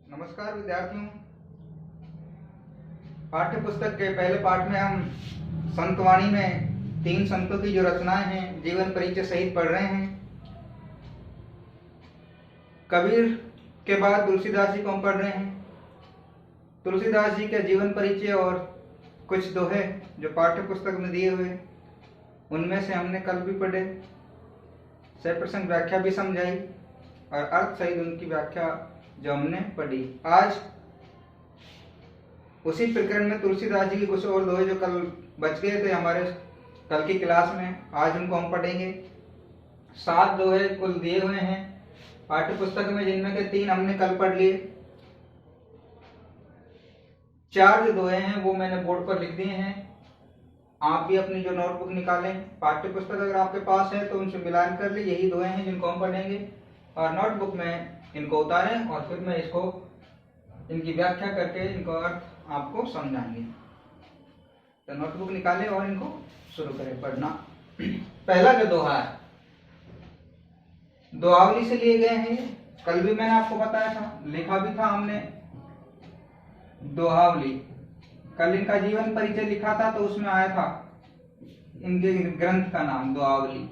नमस्कार विद्यार्थियों। पाठ्य पुस्तक के पहले पाठ में हम संतवाणी में 3 संतों की जो रचनाएं हैं जीवन परिचय सहित पढ़ रहे हैं। कबीर के बाद तुलसीदास जी को हम पढ़ रहे हैं। तुलसीदास जी के जीवन परिचय और कुछ दोहे जो पाठ्य पुस्तक में दिए हुए उनमें से हमने कल भी पढ़े, सह प्रसंग व्याख्या भी समझाई और अर्थ सहित उनकी व्याख्या जो हमने पढ़ी। आज उसी प्रकरण में तुलसीदास जी की कुछ और दोहे जो कल बच गए थे हमारे कल की क्लास में, आज उनको हम पढ़ेंगे। 7 दोहे कुल दिए हुए हैं पाठ्य पुस्तक में, जिनमें के 3 हमने कल पढ़ लिए। 4 जो दोहे हैं वो मैंने बोर्ड पर लिख दिए हैं। आप भी अपनी जो नोटबुक निकालें, पाठ्य पुस्तक अगर आपके पास है तो उनसे मिलान कर ले। यही दोहे हैं जिनको हम पढ़ेंगे और नोटबुक में इनको उतारें और फिर मैं इसको इनकी व्याख्या करके इनको अर्थ आपको समझाएंगे। तो नोटबुक निकालें और इनको शुरू करें पढ़ना। पहला जो दोहा है दोहावली से लिए गए हैं। कल भी मैंने आपको बताया था, लिखा भी था हमने दोहावली। कल इनका जीवन परिचय लिखा था तो उसमें आया था इनके ग्रंथ का नाम दोहावली।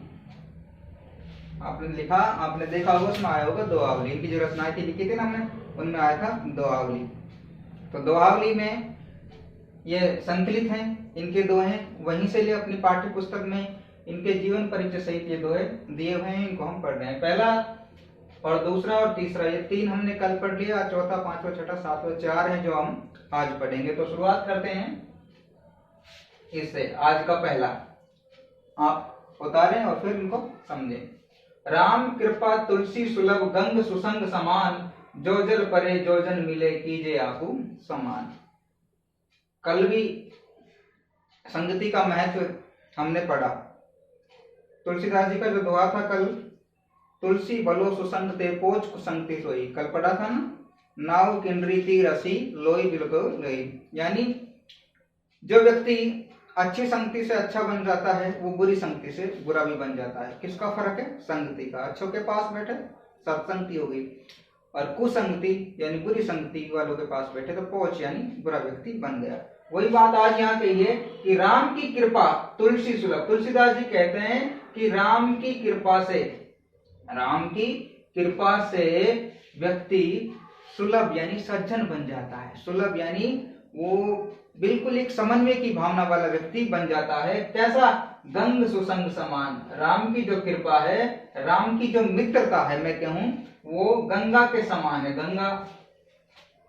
आपने लिखा, आपने देखा होगा, उसमें आया होगा दोहावली। इनकी जो रचनाएं थी लिखी थी ना हमने, उनमें आया था दोहावली। तो दोहावली में ये संकलित हैं इनके दोहे, वहीं से लिए अपनी पाठ्य पुस्तक में इनके जीवन परिचय सहित ये दोहे दिए हुए हैं। इनको हम पढ़ रहे हैं। पहला और दूसरा और तीसरा ये 3 हमने कल पढ़ लिया। चौथा, पांचवा, छठा, सातवां 4 हैं जो हम आज पढ़ेंगे। तो शुरुआत करते हैं इससे। आज का पहला आप उतारें और फिर इनको समझें। राम कृपा तुलसी सुलभ गंग सुसंग समान, जो जल परे जो जन मिले कीजे आपू समान। कल भी संगति का महत्व हमने पढ़ा। तुलसीदास जी का जो दोहा था कल, तुलसी बलो सुसंग ते पोच कुसंगति सोई, कल पढ़ा था ना। नाव किन्नरी तीर रसी लोई बिलको लोई, यानी जो व्यक्ति अच्छी संगति से अच्छा बन जाता है वो बुरी संगति से बुरा भी बन जाता है। किसका फर्क है? संगति का। अच्छों के पास बैठे सत्संगति हो गई और कुसंगति यानी बुरी संगति वालों के पास बैठे तो पोच यानी बुरा व्यक्ति बन गया। वही बात आज यहाँ कही है कि राम की कृपा तुलसी सुलभ। तुलसीदास जी कहते हैं कि राम की कृपा से व्यक्ति सुलभ यानी सज्जन बन जाता है। सुलभ यानी वो बिल्कुल एक समन्वय की भावना वाला व्यक्ति बन जाता है। कैसा? गंग सुसंग समान। राम की जो कृपा है, राम की जो मित्रता है, मैं कहूं वो गंगा के समान है। गंगा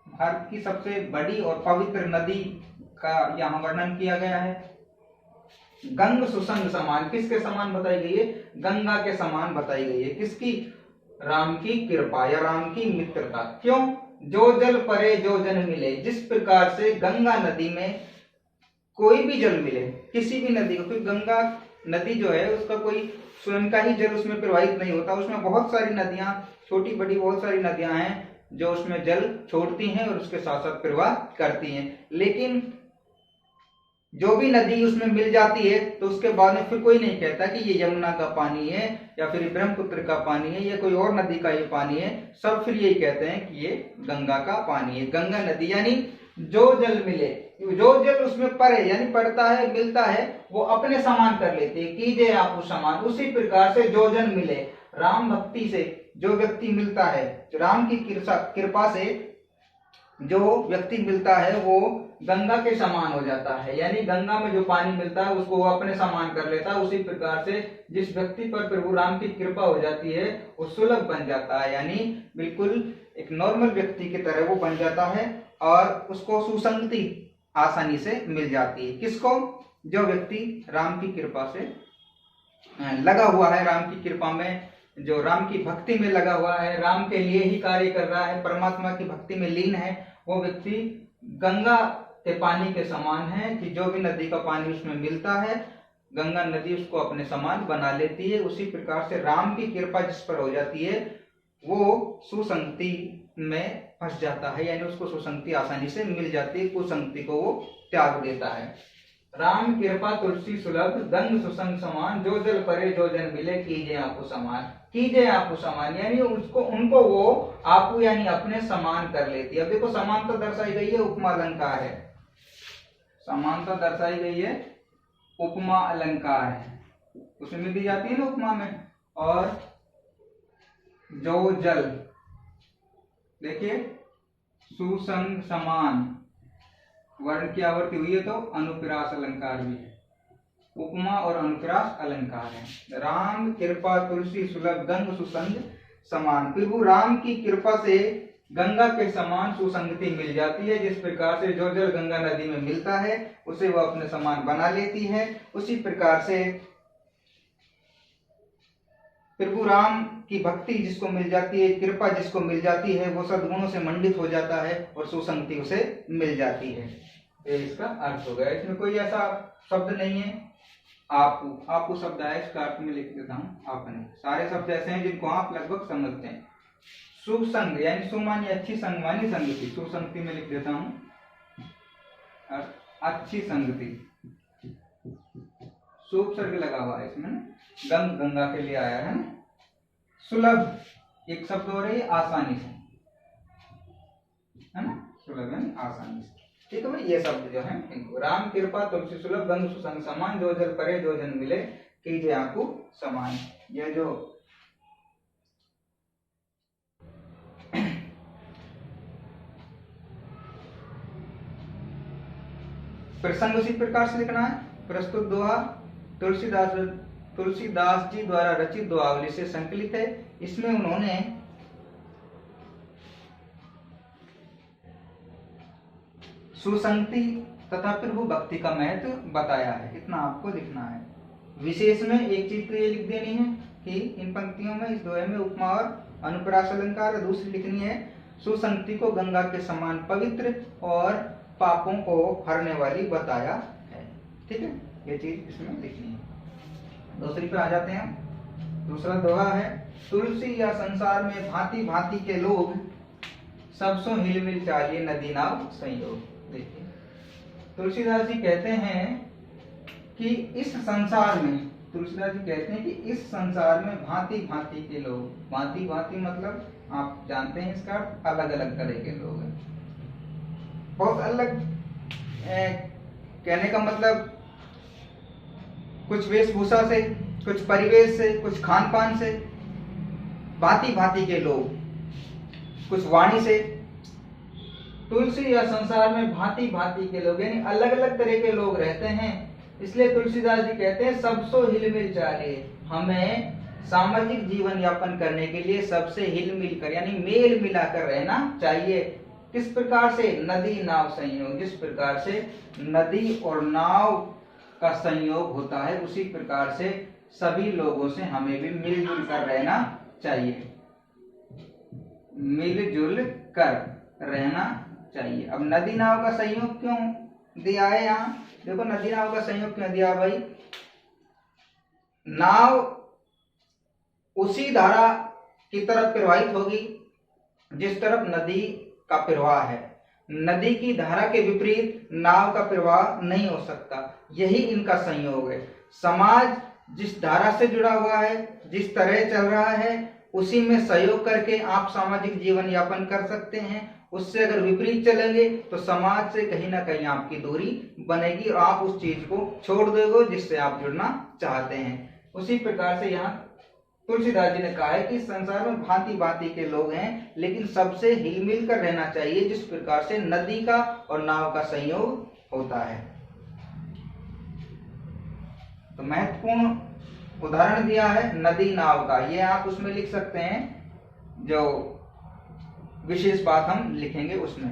भारत की सबसे बड़ी और पवित्र नदी का यहाँ वर्णन किया गया है। गंग सुसंग समान किसके समान बताई गई है? गंगा के समान बताई गई है। किसकी? राम की कृपा या राम की मित्रता। क्यों? जो जल परे जो जन मिले। जिस प्रकार से गंगा नदी में कोई भी जल मिले, किसी भी नदी को, क्योंकि गंगा नदी जो है उसका कोई स्वयं का ही जल उसमें प्रवाहित नहीं होता। उसमें बहुत सारी नदियां, छोटी बड़ी बहुत सारी नदियां हैं जो उसमें जल छोड़ती हैं और उसके साथ साथ प्रवाह करती हैं। लेकिन जो भी नदी उसमें मिल जाती है तो उसके बाद में फिर कोई नहीं कहता कि ये यमुना का पानी है या फिर ब्रह्मपुत्र का पानी है या कोई और नदी का ये पानी है। सब फिर यही कहते हैं कि ये गंगा का पानी है। गंगा नदी यानी जो जल मिले, जो जल उसमें पड़े यानी पड़ता है, मिलता है, वो अपने समान कर लेते हैं। कीजिए आप समान। उसी प्रकार से जो जन मिले, राम भक्ति से जो व्यक्ति मिलता है, राम की कृपा से जो व्यक्ति मिलता है वो गंगा के समान हो जाता है। यानी गंगा में जो पानी मिलता है उसको वो अपने समान कर लेता है। उसी प्रकार से जिस व्यक्ति पर प्रभु राम की कृपा हो जाती है वो सुलभ बन जाता है, यानी बिल्कुल एक नॉर्मल व्यक्ति की तरह वो बन जाता है और उसको सुसंगति आसानी से मिल जाती है। किसको? जो व्यक्ति राम की कृपा से लगा हुआ है, राम की कृपा में, जो राम की भक्ति में लगा हुआ है, राम के लिए ही कार्य कर रहा है, परमात्मा की भक्ति में लीन है, वो व्यक्ति गंगा के पानी के समान है कि जो भी नदी का पानी उसमें मिलता है गंगा नदी उसको अपने समान बना लेती है। उसी प्रकार से राम की कृपा जिस पर हो जाती है वो सुसंगति में फंस जाता है, यानी उसको सुसंगति आसानी से मिल जाती है, कुसंगति को वो त्याग देता है। राम कृपा तुलसी सुलभ गंग सुसंग समान, जो जल परे जो जन मिले कीजिए आपको समान। कीजिए आपको समान, यानी उसको उनको वो आपको यानी अपने समान कर लेती है। अब देखो समानता दर्शाई गई है, उपमा अलंकार है, समानता दर्शाई गई है, उपमा अलंकार है, उसमें दी जाती है ना उपमा में। और जो जल, देखिए सुसंग समान, वर्ण की आवृत्ति हुई है तो अनुप्रास अलंकार भी है, उपमा और अनुप्रास अलंकार है। राम कृपा तुलसी सुलभ गंग सुसंग समान, प्रभु राम की कृपा से गंगा के समान सुसंगति मिल जाती है। जिस प्रकार से जो जल गंगा नदी में मिलता है उसे वह अपने समान बना लेती है, उसी प्रकार से प्रभु राम की भक्ति जिसको मिल जाती है, कृपा जिसको मिल जाती है, वो सद्गुणों से मंडित हो जाता है और सुसंगति उसे मिल जाती है। ये इसका अर्थ हो गया। इसमें कोई ऐसा शब्द नहीं है आपको शब्द आया, इसका अर्थ में लिख देता हूँ। आपने सारे शब्द ऐसे हैं जिनको आप लगभग समझते हैं। सुसंग यानी सुमानी अच्छी, संगवानी संगति, सुसंगति में लिख देता हूँ अच्छी संगति, सुपसर्ग लगा हुआ है इसमें, गंग गंगा के लिए आया है ना। सुलभ एक शब्द हो रही है आसानी से, है ना, सुलभ यानी आसानी से। ठीक है भाई, ये शब्द जो है इनको राम कृपा तुलसी सुलभ गंग सुसंग समान, जो जल करे जो जन मिले कीजिए आपको समान। ये जो प्रसंग उसी प्रकार से लिखना है। प्रस्तुत दोहा तुलसीदास जी द्वारा रचित दोहावली से संकलित है। इसमें उन्होंने सुसंगति तथा प्रभु भक्ति का महत्व बताया है, इतना आपको लिखना है। विशेष में एक चीज तो ये लिख देनी है कि इन पंक्तियों में, इस दोहे में उपमा और अनुप्रास अलंकार, दूसरी लिखनी है सुसंगति को गंगा के समान पवित्र और पापों को हरने वाली बताया है। ठीक है, ये चीज इसमें लिखनी है। दूसरी पे आ जाते हैं। दूसरा दोहा है, तुलसी या संसार में भांति भांति के लोग, सबसो हिलमिल चालिए नदी नाव संयोग। देखिए तुलसीदास जी कहते हैं कि इस संसार में, तुलसीदास जी कहते हैं कि इस संसार में भांति भांति के लोग, भांति भांति मतलब आप जानते हैं इसका अलग अलग तरह के लोग हैं। बहुत अलग कहने का मतलब कुछ वेशभूषा से, कुछ परिवेश से, कुछ खान पान से, भांति भांति के लोग, कुछ वाणी से। तुलसी या संसार में भांति भांति के लोग यानी अलग अलग तरह के लोग रहते हैं। इसलिए तुलसीदास जी कहते हैं सबसो हिलमिल चालिए, हमें सामाजिक जीवन यापन करने के लिए सबसे हिलमिल कर यानी मेल मिलाकर रहना चाहिए। किस प्रकार से? नदी नाव संयोग, जिस प्रकार से नदी और नाव का संयोग होता है उसी प्रकार से सभी लोगों से हमें भी मिलजुल कर रहना चाहिए, मिलजुल कर रहना चाहिए। अब नदी नाव का संयोग क्यों दिया है यहाँ? देखो नदी नाव का संयोग क्यों दिया भाई? नाव उसी धारा की तरफ प्रवाहित होगी जिस तरफ नदी का प्रवाह है। नदी की धारा के विपरीत नाव का प्रवाह नहीं हो सकता, यही इनका संयोग है। समाज जिस धारा से जुड़ा हुआ है, जिस तरह चल रहा है, उसी में सहयोग करके आप सामाजिक जीवन यापन कर सकते हैं। उससे अगर विपरीत चलेंगे तो समाज से कहीं ना कहीं आपकी दूरी बनेगी और आप उस चीज को छोड़ दोगे जिससे आप जुड़ना चाहते हैं। उसी प्रकार से यहाँ तुलसीदास जी ने कहा है कि संसार में भांति भांति के लोग हैं, लेकिन सबसे हिलमिल कर रहना चाहिए जिस प्रकार से नदी का और नाव का संयोग होता है। तो महत्वपूर्ण उदाहरण दिया है नदी नाव का, ये आप उसमें लिख सकते हैं जो विशेष बात हम लिखेंगे उसमें।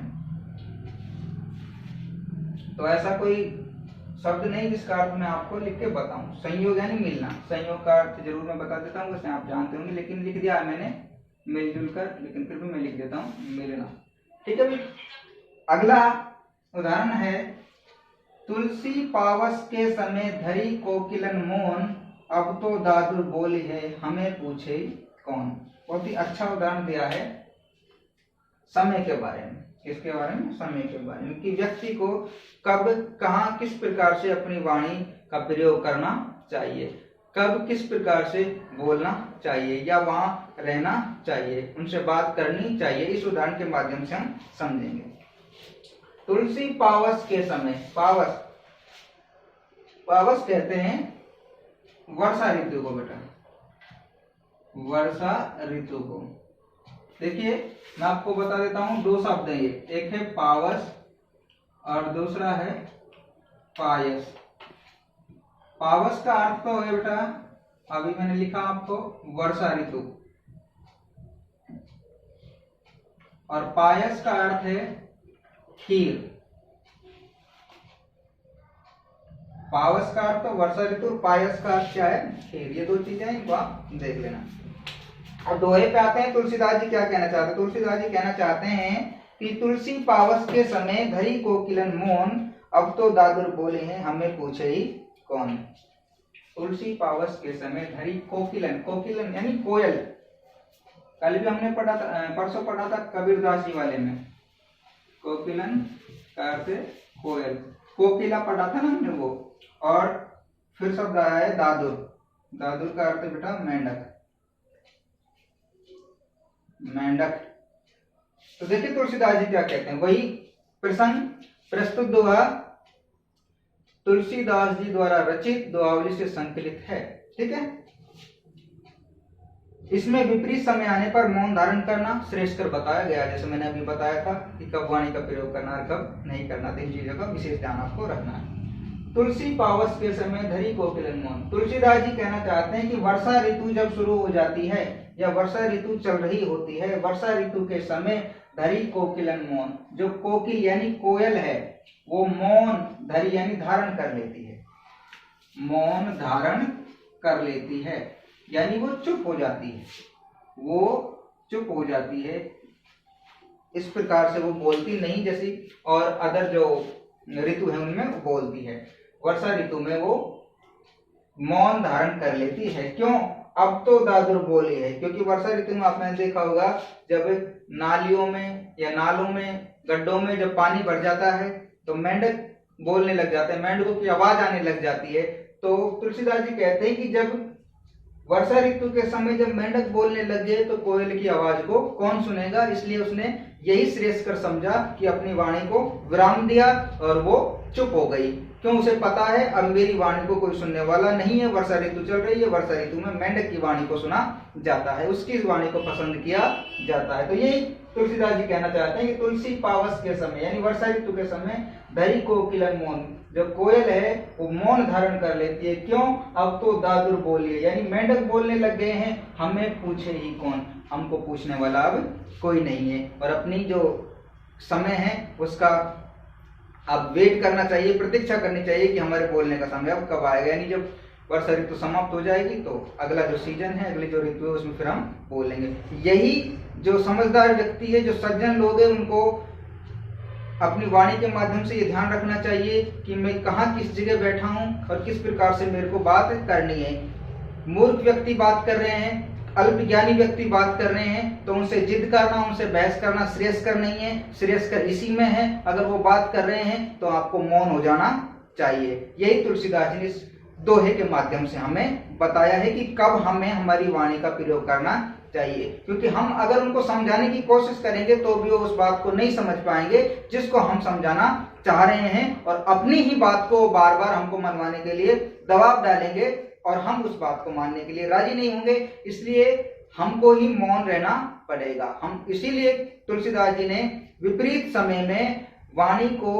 तो ऐसा कोई शब्द नहीं जिसका अर्थ मैं आपको लिख के बताऊं। संयोग यानी मिलना, संयोग का अर्थ जरूर मैं बता देता हूँ, वैसे आप जानते होंगे, लेकिन लिख दिया है मैंने मिलजुल कर, लेकिन फिर भी मैं लिख देता हूँ मिलना। ठीक है भाई। अगला उदाहरण है, तुलसी पावस के समय धरी कोकिलन मोन, अब तो दादुर बोली है हमें पूछे कौन। बहुत ही अच्छा उदाहरण दिया है समय के बारे में। किसके बारे में? समय के बारे में, कि व्यक्ति को कब कहाँ किस प्रकार से अपनी वाणी का प्रयोग करना चाहिए। कब किस प्रकार से बोलना चाहिए या वहां रहना चाहिए, उनसे बात करनी चाहिए, इस उदाहरण के माध्यम से हम समझेंगे। तुलसी पावस के समय, पावस पावस कहते हैं वर्षा ऋतु को बेटा, वर्षा ऋतु को। देखिए मैं आपको बता देता हूं, दो शब्द है ये, एक है पावस और दूसरा है पायस। पावस का अर्थ तो है बेटा, अभी मैंने लिखा आपको वर्षा ऋतु, और पायस का अर्थ है खीर। पावस का अर्थ तो वर्षा ऋतु, पायस का अर्थ क्या है, खीर। ये दो चीजें हैं, इनको आप देख लेना। और दोहे पे आते हैं, तुलसीदास जी क्या कहना चाहते हैं। तुलसीदास जी कहना चाहते हैं कि तुलसी पावस के समय धरी कोकिलन मौन, अब तो दादुर बोले हैं हमें पूछे ही कौन। तुलसी पावस के समय धरी कोकिलन, कोकिलन यानी कोयल। कल भी हमने पढ़ा था, परसों पढ़ा था कबीरदास जी वाले में, कोकिलन का अर्थ कोयल, कोकिला पढ़ा था ना हमने वो। और फिर शब्द आया है दादुर, दादुर का अर्थ बेटा मेंढक, मेंढक। तो देखिए तुलसीदास जी क्या कहते हैं, वही प्रसंग प्रस्तुत दोहा तुलसीदास जी द्वारा रचित दोहावली से संकलित है। ठीक है, इसमें विपरीत समय आने पर मौन धारण करना श्रेष्ठ कर बताया गया, जैसे मैंने अभी बताया था कि कब वाणी का प्रयोग करना और कब नहीं करना, तो इन चीजों का विशेष ध्यान आपको रखना है। तुलसी पावस के समय धरी कोकिलन मौन। तुलसीदास जी कहना चाहते हैं कि वर्षा ऋतु जब शुरू हो जाती है या वर्षा ऋतु चल रही होती है, वर्षा ऋतु के समय धरी कोकिलन मौन, जो कोकिल यानी कोयल है वो मौन धरी यानी धारण कर लेती है, मौन धारण कर लेती है, यानी वो चुप हो जाती है, वो चुप हो जाती है। इस प्रकार से वो बोलती नहीं जैसी और अदर जो ऋतु है उनमें वो बोलती है, वर्षा ऋतु में वो मौन धारण कर लेती है। क्यों, अब तो दादुर बोली है, क्योंकि वर्षा ऋतु में आपने देखा होगा जब नालियों में या नालों में गड्ढों में जब पानी भर जाता है तो मेंढक बोलने लग जाते हैं, मेंढकों की आवाज आने लग जाती है। तो तुलसीदास जी कहते हैं कि जब वर्षा ऋतु के समय जब मेंढक बोलने लगे तो कोयल की आवाज को कौन सुनेगा, इसलिए उसने यही श्रेष्ठ कर समझा कि अपनी वाणी को विराम दिया और वो चुप हो गई। क्यों, उसे पता है अब मेरी वाणी को कोई सुनने वाला नहीं है, वर्षा ऋतु चल रही है, वर्षा ऋतु में मेंढक की वाणी को सुना जाता है, उसकी वाणी को पसंद किया जाता है। तो यही तुलसीदास जी कहना चाहते हैं कि तुलसी पावस के समय यानी वर्षा ऋतु के समय धरी कोकिलन मौन, जो कोयल है वो मौन धारण कर लेती है। क्यों, अब तो दादुर बोलिए यानी मेंढक बोलने लग गए हैं, हमें पूछे ही कौन, हमको पूछने वाला अब कोई नहीं है। और अपनी जो समय है उसका अब वेट करना चाहिए, प्रतीक्षा करनी चाहिए कि हमारे बोलने का समय अब कब आएगा, यानी जब वर्षा ऋतु समाप्त हो जाएगी तो अगला जो सीजन है, अगली जो ऋतु है उसमें फिर हम बोलेंगे। यही जो समझदार व्यक्ति है, जो सज्जन लोग हैं, उनको अपनी वाणी के माध्यम से ये ध्यान रखना चाहिए कि मैं कहाँ किस जगह बैठा हूँ और किस प्रकार से मेरे को बात करनी है। मूर्ख व्यक्ति बात कर रहे हैं, अल्पज्ञानी व्यक्ति बात कर रहे हैं, तो उनसे जिद करना, उनसे बहस करना श्रेयस्कर नहीं है, श्रेयस्कर इसी में है अगर वो बात कर रहे हैं तो आपको मौन हो जाना चाहिए। यही तुलसीदास जी ने इस दोहे के माध्यम से हमें बताया है कि कब हमें हमारी वाणी का प्रयोग करना चाहिए, क्योंकि हम अगर उनको समझाने की कोशिश करेंगे तो भी वो उस बात को नहीं समझ पाएंगे जिसको हम समझाना चाह रहे हैं, और अपनी ही बात को बार बार हमको मनवाने के लिए दबाव डालेंगे और हम उस बात को मानने के लिए राजी नहीं होंगे, इसलिए हमको ही मौन रहना पड़ेगा। हम इसीलिए तुलसीदास जी ने विपरीत समय में वाणी को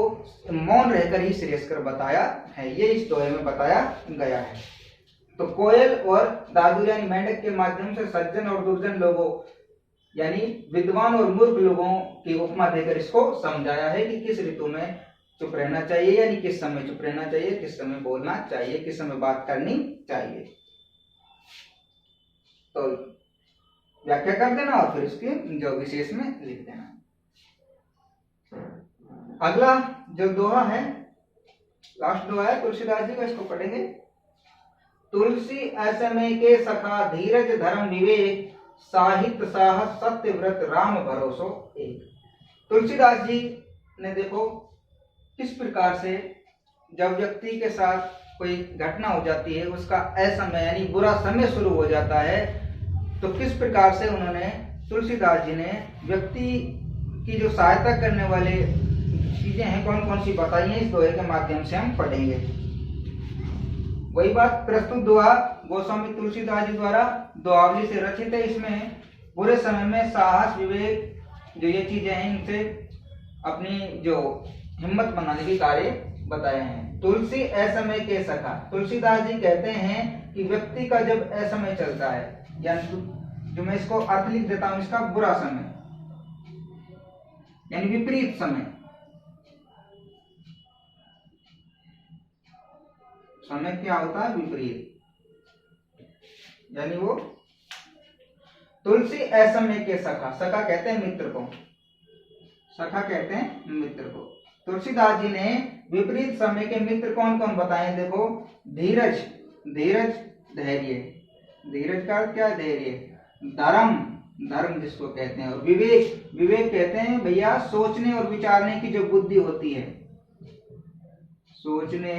मौन रहकर ही श्रेयस्कर बताया है, ये इस दोहे में बताया गया है। तो कोयल और दादुर यानी मेंढक के माध्यम से सज्जन और दुर्जन लोगों यानी विद्वान और मूर्ख लोगों की उपमा देकर इसको समझाया है कि किस ऋतु में चुप रहना चाहिए, यानी किस समय चुप रहना चाहिए, किस समय बोलना चाहिए, किस समय बात करनी चाहिए। तो व्याख्या कर देना और फिर इसके जो विशेष में लिख देना। अगला जो दोहा है, लास्ट दोहा है तुलसीदास जी का, इसको पढ़ेंगे। तुलसी असमय के सखा धीरज धर्म विवेक, साहित्य साहस सत्य व्रत राम भरोसो एक। तुलसीदास जी ने देखो किस प्रकार से जब व्यक्ति के साथ कोई घटना हो जाती है, उसका असमय यानी बुरा समय शुरू हो जाता है, तो किस प्रकार से उन्होंने तुलसीदास जी ने व्यक्ति की जो सहायता करने वाले चीजें हैं कौन कौन सी बताई हैं, इस दोहे के माध्यम से हम पढ़ेंगे। वही बात प्रस्तुत दोहा गोस्वामी तुलसीदास जी द्वारा दोहावली से रचित है। इसमें बुरे समय में साहस, विवेक जो ये चीजें हैं, इनसे अपनी जो हिम्मत बनाने के कार्य बताए हैं। तुलसी असमय के सखा, तुलसीदास जी कहते हैं कि व्यक्ति का जब असमय चलता है, यानी जो मैं इसको अर्थ लिख देता हूं, इसका बुरा समय यानी विपरीत समय, समय क्या होता है विपरीत, यानी वो तुलसी असमय के सखा, सखा कहते हैं मित्र को, सखा कहते हैं मित्र को। तुलसीदास जी ने विपरीत समय के मित्र कौन कौन बताए, देखो धीरज, धीरज धैर्य, धीरज का अर्थ क्या है धैर्य, धर्म, धर्म जिसको कहते हैं, और विवेक, विवेक कहते हैं भैया सोचने और विचारने की जो बुद्धि होती है, सोचने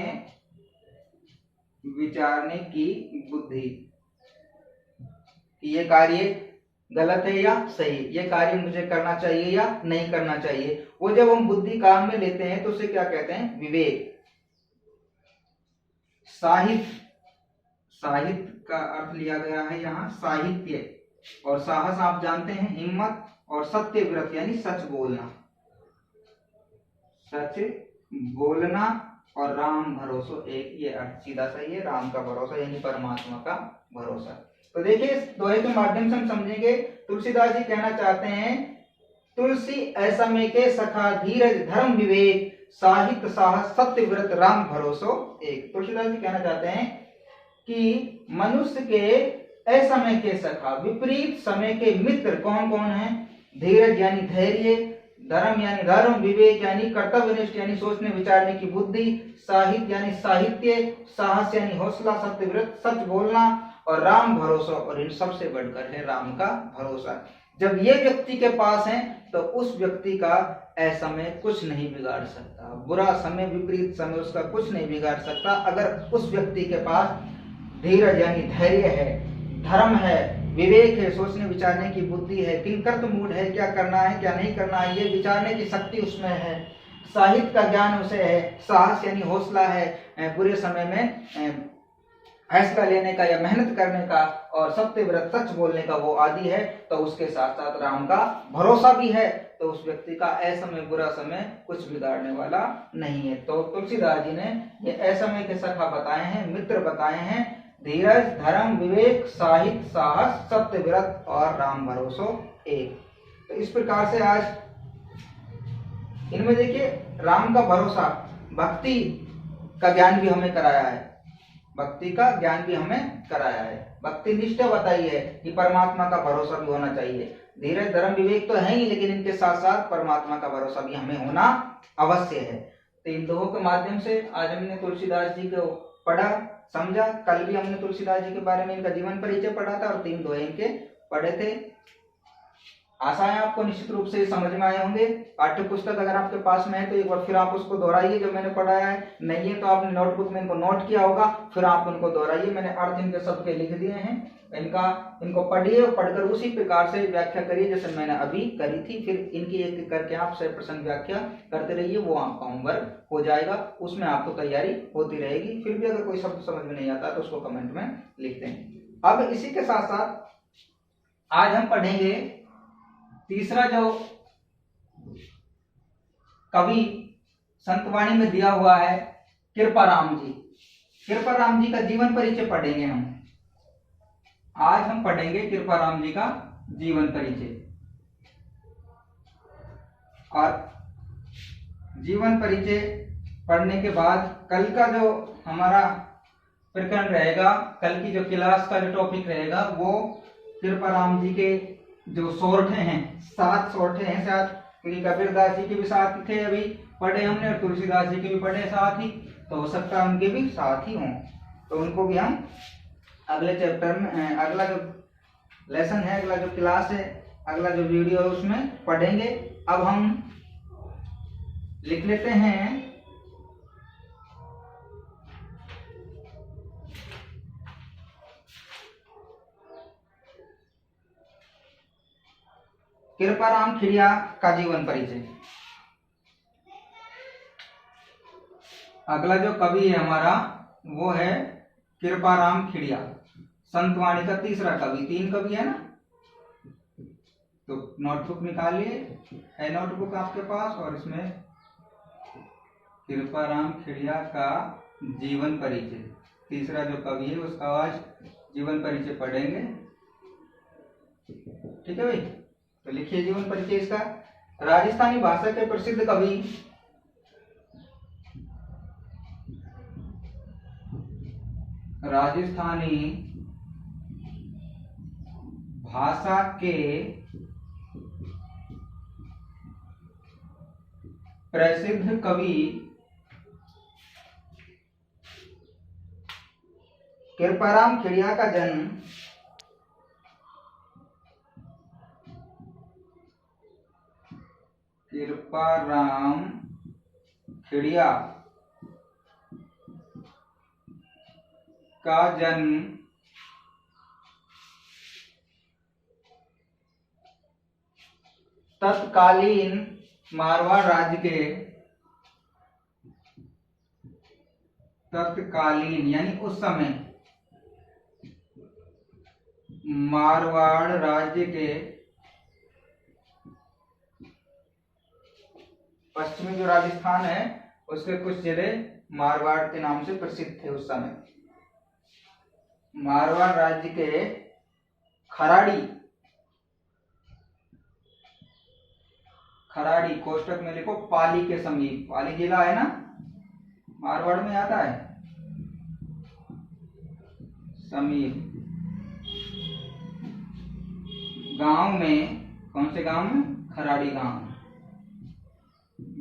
विचारने की बुद्धि, कि ये कार्य गलत है या सही, ये कार्य मुझे करना चाहिए या नहीं करना चाहिए, वो जब हम बुद्धि काम में लेते हैं तो उसे क्या कहते हैं विवेक। साहित्य, साहित्य का अर्थ लिया गया है यहाँ साहित्य, और साहस आप जानते हैं हिम्मत, और सत्य व्रत यानी सच बोलना, सच बोलना, और राम भरोसा एक, ये अर्थ सीधा सही है, राम का भरोसा यानी परमात्मा का भरोसा। तो देखिए इस दोहे के माध्यम से हम समझेंगे तुलसीदास जी कहना चाहते हैं तुलसी असमय के सखा, धीरज धर्म विवेक, साहित्य साहस सत्य व्रत राम भरोसो एक। तुलसीदास जी कहना चाहते हैं कि मनुष्य के असमय के सखा, विपरीत समय के मित्र कौन कौन है, धीरज यानी धैर्य, धर्म यानी धर्म, विवेक यानी कर्तव्यनिष्ठ यानी सोचने विचारने की बुद्धि, साहित्य यानी साहित्य, साहस यानी हौसला, सत्यव्रत सच बोलना, और राम भरोसा, और इन सबसे बढ़कर है राम का भरोसा। जब ये व्यक्ति के पास है तो उस व्यक्ति का असमय कुछ नहीं बिगाड़ सकता, बुरा समय विपरीत समय उसका कुछ नहीं बिगाड़ सकता, अगर उस व्यक्ति के पास धीरज यानी धैर्य है, धर्म है, विवेक है, सोचने विचारने की बुद्धि है, किंकर्त मूड है, क्या करना है क्या नहीं करना है ये विचारने की शक्ति उसमें है, साहित्य का ज्ञान उसे है, साहस यानी हौसला है बुरे समय में फैसला लेने का या मेहनत करने का, और सत्य व्रत सच बोलने का वो आदि है, तो उसके साथ साथ राम का भरोसा भी है, तो उस व्यक्ति का असमय बुरा समय कुछ बिगाड़ने वाला नहीं है। तो तुलसीदास जी ने ये असमय के सखा बताए हैं, मित्र बताए हैं, धीरज धर्म विवेक साहित्य साहस सत्य व्रत और राम भरोसो एक। तो इस प्रकार से आज इनमें देखिए राम का भरोसा, भक्ति का ज्ञान भी हमें कराया है, भक्ति का ज्ञान भी हमें कराया है, भक्ति निष्ठा बताई है कि परमात्मा का भरोसा भी होना चाहिए, धीरज धर्म विवेक तो है ही, लेकिन इनके साथ साथ परमात्मा का भरोसा भी हमें होना अवश्य है। तो इन दोहों के माध्यम से आज हमने तुलसीदास जी को पढ़ा समझा। कल भी हमने तुलसीदास जी के बारे में इनका जीवन परिचय पढ़ा था और 3 दोहे इनके पढ़े थे। आशा है आपको निश्चित रूप से समझ में आए होंगे। पाठ्य पुस्तक अगर आपके पास में है तो एक बार फिर आप उसको दोहराइए जो मैंने पढ़ाया है, नहीं है तो आपने नोटबुक में इनको नोट किया होगा, फिर आप उनको दोहराइए। मैंने अर्थ इनके सबके लिख दिए हैं, इनको पढ़िए और पढ़कर उसी प्रकार से व्याख्या करिए जैसे मैंने अभी करी थी। फिर इनकी एक करके आप 100% व्याख्या करते रहिए, वो आपका होमवर्क हो जाएगा, उसमें आपको तैयारी होती रहेगी। फिर भी अगर कोई शब्द समझ में नहीं आता तो उसको कमेंट में लिखते हैं। अब इसी के साथ साथ आज हम पढ़ेंगे तीसरा जो कवि संतवाणी में दिया हुआ है कृपाराम जी, कृपाराम जी का जीवन परिचय पढ़ेंगे हम। आज हम पढ़ेंगे कृपाराम जी का जीवन परिचय। और जीवन परिचय पढ़ने के बाद कल का जो हमारा प्रकरण रहेगा, कल की जो क्लास का जो टॉपिक रहेगा वो कृपाराम जी के जो सोरठे हैं, 7 सोरठे हैं शायद, क्योंकि कबीरदास जी के भी साथ थे अभी पढ़े हमने, और तुलसीदास जी के भी पढ़े साथ ही, तो हो सकता है उनके भी साथ ही हों, तो उनको भी हम अगले चैप्टर में, अगला जो लेसन है, अगला जो क्लास है, अगला जो वीडियो है उसमें पढ़ेंगे। अब हम लिख लेते हैं कृपाराम खिड़िया का जीवन परिचय। अगला जो कवि है हमारा वो है कृपाराम खिड़िया, संतवाणी का तीसरा कवि। 3 कवि है ना, तो नोटबुक निकालिए, है नोटबुक आपके पास, और इसमें कृपाराम खिड़िया का जीवन परिचय, तीसरा जो कवि है उसका आज जीवन परिचय पढ़ेंगे। ठीक है भाई, तो लिखिए जीवन परिचय इसका। राजस्थानी भाषा के प्रसिद्ध कवि राजस्थानी भाषा के प्रसिद्ध कवि कृपाराम खिड़िया का जन्म कृपाराम खिड़िया का जन्म तत्कालीन मारवाड़ राज्य के तत्कालीन यानी उस समय मारवाड़ राज्य के पश्चिमी जो राजस्थान है उसके कुछ जिले मारवाड़ के नाम से प्रसिद्ध थे उस समय। मारवाड़ राज्य के खराड़ी कोष्टक में लिखो पाली के समीप, पाली जिला है ना मारवाड़ में आता है, समीप गांव में, कौन से गांव में, खराड़ी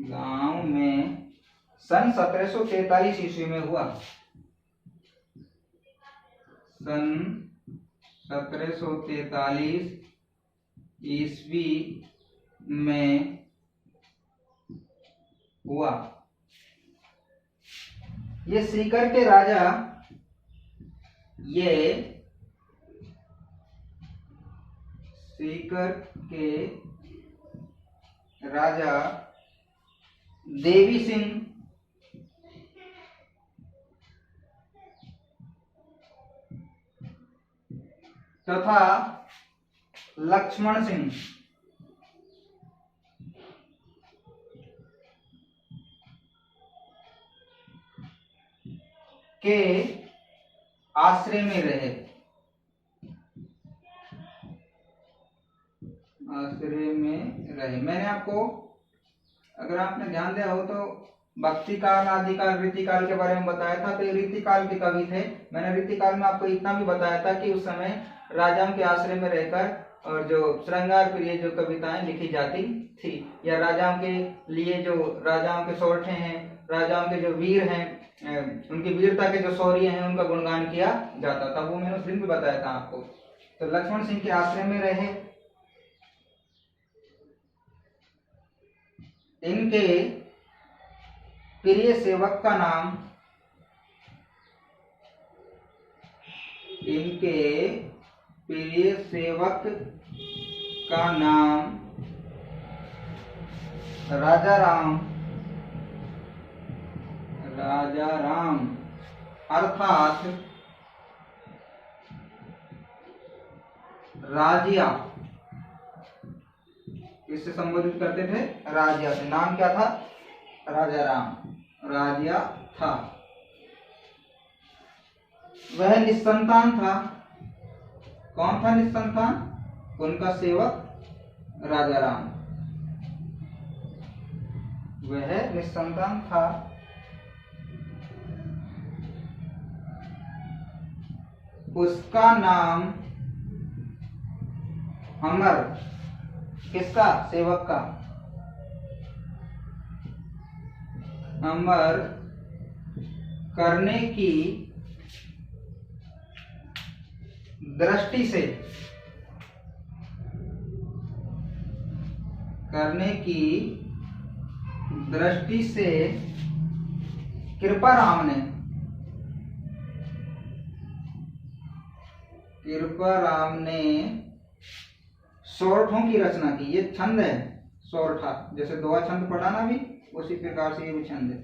गांव में सन 1743 ईस्वी में हुआ। सन 1743 ईस्वी में हुआ। ये सीकर के राजा, ये सीकर के राजा देवी सिंह तथा लक्ष्मण सिंह के आश्रय में रहे। मैंने आपको, अगर आपने ध्यान दिया हो तो भक्तिकाल, आदिकाल, रीतिकाल के बारे में बताया था। तो ये रीतिकाल के कवि थे। मैंने रीतिकाल में आपको इतना भी बताया था कि उस समय राजाओं के आश्रय में रहकर और जो श्रृंगार प्रिय जो कविताएं लिखी जाती थी, या राजाओं के लिए जो राजाओं के सोरठे हैं, राजाओं के जो वीर हैं, उनकी वीरता के जो शौर्य हैं उनका गुणगान किया जाता था। वो मैंने उस दिन भी बताया था आपको। तो लक्ष्मण सिंह के आश्रय में रहे। इनके प्रिय सेवक का नाम, इनके प्रिय सेवक का नाम राजा राम अर्थात राजिया, किससे संबोधित करते थे, राजिया से। नाम क्या था, राजा राम, राजिया था। वह निस्संतान था। कौन था निस्संतान, उनका सेवक राजा राम, वह निस्संतान था। उसका नाम अमर, किसका, सेवक का, अमर करने की दृष्टि से, कृपाराम ने सोरठों की रचना की। ये छंद है सोरठा, जैसे दोहा छंद पढ़ा ना भी, उसी प्रकार से ये भी छंद है।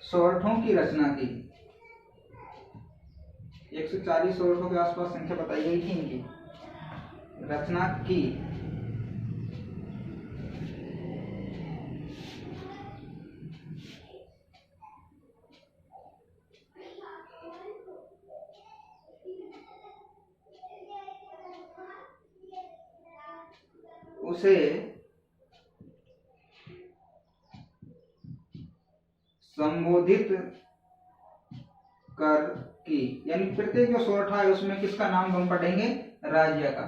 सोरठों की रचना की, 140 सोरठों के आसपास संख्या बताई गई थी इनकी। रचना की, उसे संबोधित कर की, यानी प्रत्येक जो सोरठा है उसमें किसका नाम हम पढ़ेंगे? राजिया का।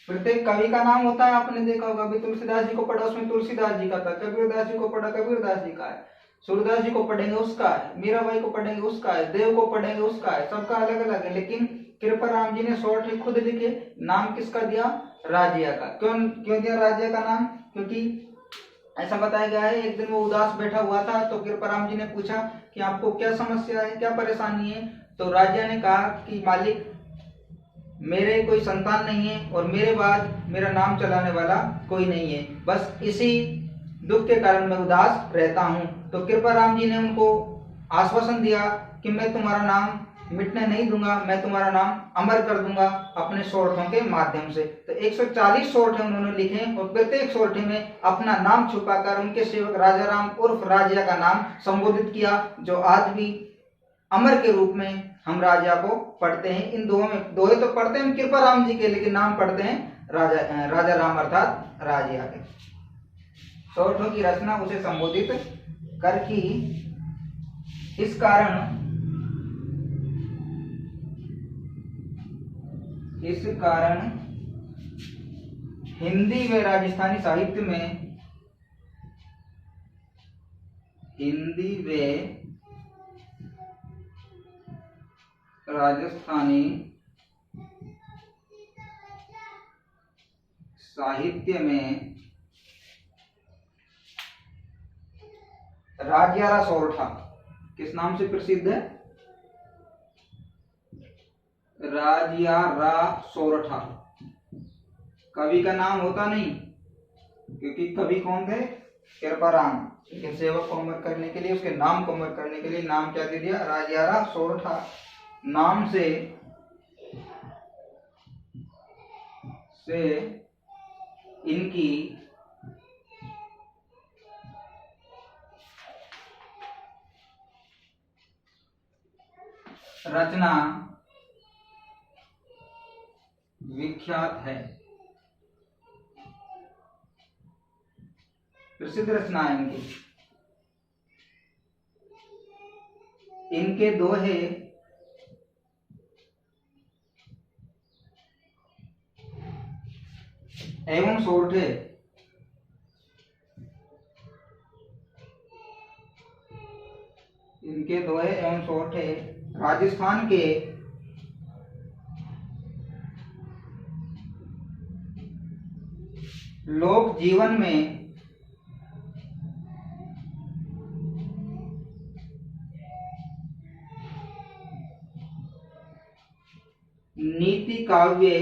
प्रत्येक कवि का नाम होता है, आपने देखा होगा। अभी तुलसीदास जी को पढ़ा, उसमें तुलसीदास जी का था। कबीरदास जी को पढ़ा, कबीरदास जी का है। सूरदास जी को पढ़ेंगे, उसका है। मीराबाई को पढ़ेंगे, उसका है। देव को पढ़ेंगे, उसका है। सबका अलग अलग है, लेकिन कृपाराम जी ने सोरठे खुद लिखे। नाम किसका दिया? राजिया का। क्यों क्यों दिया राजिया का नाम? क्योंकि ऐसा बताया गया है, एक दिन वो उदास बैठा हुआ था, तो कृपाराम जी ने पूछा कि आपको क्या समस्या है, क्या परेशानी है? तो राजा ने कहा कि मालिक, मेरे कोई संतान नहीं है और मेरे बाद मेरा नाम चलाने वाला कोई नहीं है, बस इसी दुख के कारण मैं उदास रहता हूँ। तो कृपाराम जी ने उनको आश्वासन दिया कि मैं तुम्हारा नाम मिटने नहीं दूंगा, मैं तुम्हारा नाम अमर कर दूंगा अपने सोरठों के माध्यम से। तो 140 सोरठे उन्होंने लिखे और प्रत्येक सोरठे में अपना नाम छुपाकर उनके सेवक राजा राम उर्फ राजिया का नाम संबोधित किया, जो आज भी अमर के रूप में हम राजा को पढ़ते हैं। इन दोहे तो पढ़ते हैं कृपाराम जी के, लेकिन नाम पढ़ते हैं राजा राम अर्थात राजिया के। सोरठों की रचना उसे संबोधित कर की। इस कारण हिंदी व राजस्थानी साहित्य में राजस्थानी साहित्य में राजियारा सोरठा किस नाम से प्रसिद्ध है? राजियारा सोरठा। कवि का नाम होता नहीं, क्योंकि कवि कौन थे? कृपाराम। लेकिन सेवक को अमर करने के लिए, उसके नाम को अमर करने के लिए नाम क्या दे दिया? राजियारा सोरठा नाम से इनकी रचना विख्यात है। प्रसिद्ध रचना है इनकी। इनके दोहे एवं सोरठे राजस्थान के लोक जीवन में नीति काव्य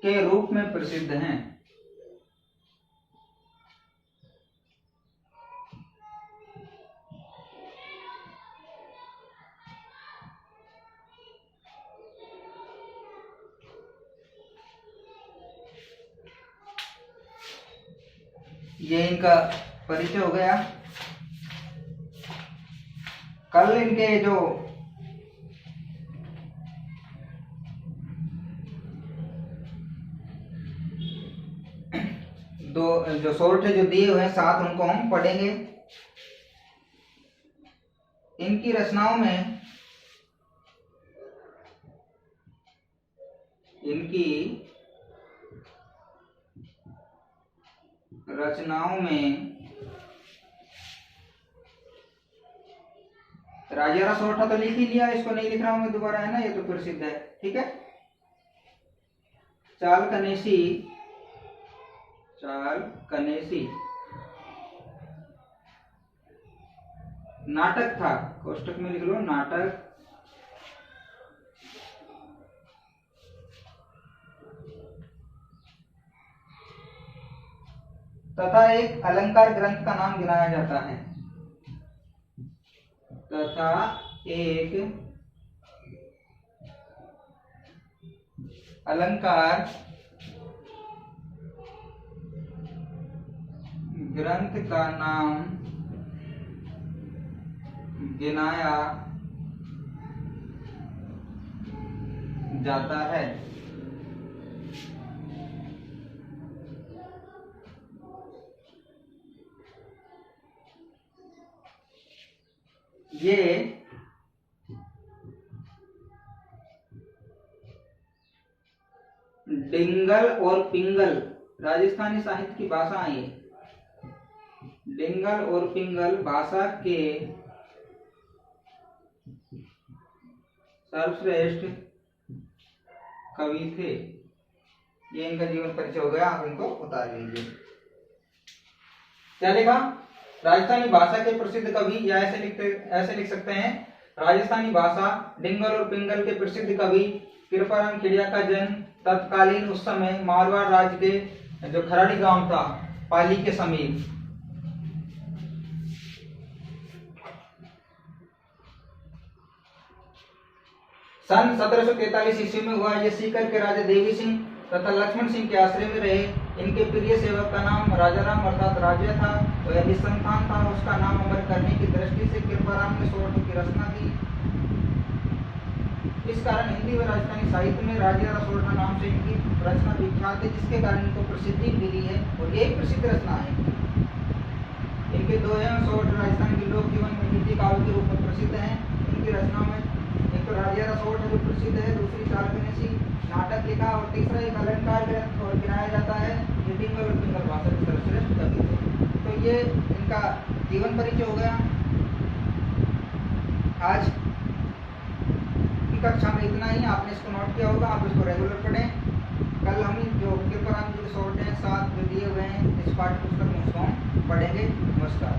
के रूप में प्रसिद्ध हैं। ये इनका परिचय हो गया। कल इनके जो सोरठे जो दिए हुए हैं 7, उनको हम पढ़ेंगे। इनकी रचनाओं में राजियारा सोरठा तो लिख ही लिया, इसको नहीं लिख रहा हूं मैं दोबारा, है ना, ये तो प्रसिद्ध है। ठीक है। चाल कनेसी नाटक था, कोष्टक में लिख लो नाटक तथा एक अलंकार ग्रंथ का नाम गिनाया जाता है, तथा एक अलंकार ग्रंथ का नाम गिनाया जाता है। ये डिंगल और पिंगल राजस्थानी साहित्य की भाषा है। डिंगल और पिंगल भाषा के सर्वश्रेष्ठ कवि थे। ये इनका जीवन परिचय हो गया, आप इनको उतार लीजिए। क्या लिखा? राजस्थानी भाषा के प्रसिद्ध कवि, या ऐसे लिख सकते हैं, राजस्थानी भाषा डिंगल और पिंगल के प्रसिद्ध कवि कृपाराम खिड़िया का जन्म तत्कालीन उस समय मारवाड़ राज्य के जो खराड़ी गांव था पाली के समीप सन 1743 ईस्वी में हुआ। ये सीकर के राजा देवी सिंह तथा लक्ष्मण सिंह के आश्रय में रहे। इनके प्रिय सेवक का नाम राजाराम अर्थात राजा था। वह निसंतान था। उसका नाम अमर करने की दृष्टि से कृपाराम ने सोरठ की रचना की। इस कारण हिंदी व राजस्थानी साहित्य में राजा रसोल्टा नाम से इनकी रचना विख्यात है, जिसके कारण इनको प्रसिद्धि मिली है और यही प्रसिद्ध रचना है। इनके दोहे सोरठ राजस्थान के लोक जीवन में नीति काव्य के रूप में प्रसिद्ध हैं। इनकी रचना में एक तो राजा रसोल्ट जो प्रसिद्ध है, दूसरी सालकनेसी नाटक लिखा और तीसरा एक अलंकार ग्रंथ और गिनाया जाता है। ये डिंगल और पिंगल भाषा के सर्वश्रेष्ठ कवि थे। तो ये इनका जीवन परिचय हो गया। आज कक्षा में इतना ही, आपने इसको नोट किया होगा, आप इसको रेगुलर पढ़ें। कल हम जो कृपाराम जी के शॉर्ट हैं 7 जो दिए हुए हैं इस पाठ्य पुस्तक में उसको हम पढ़ेंगे। नमस्कार।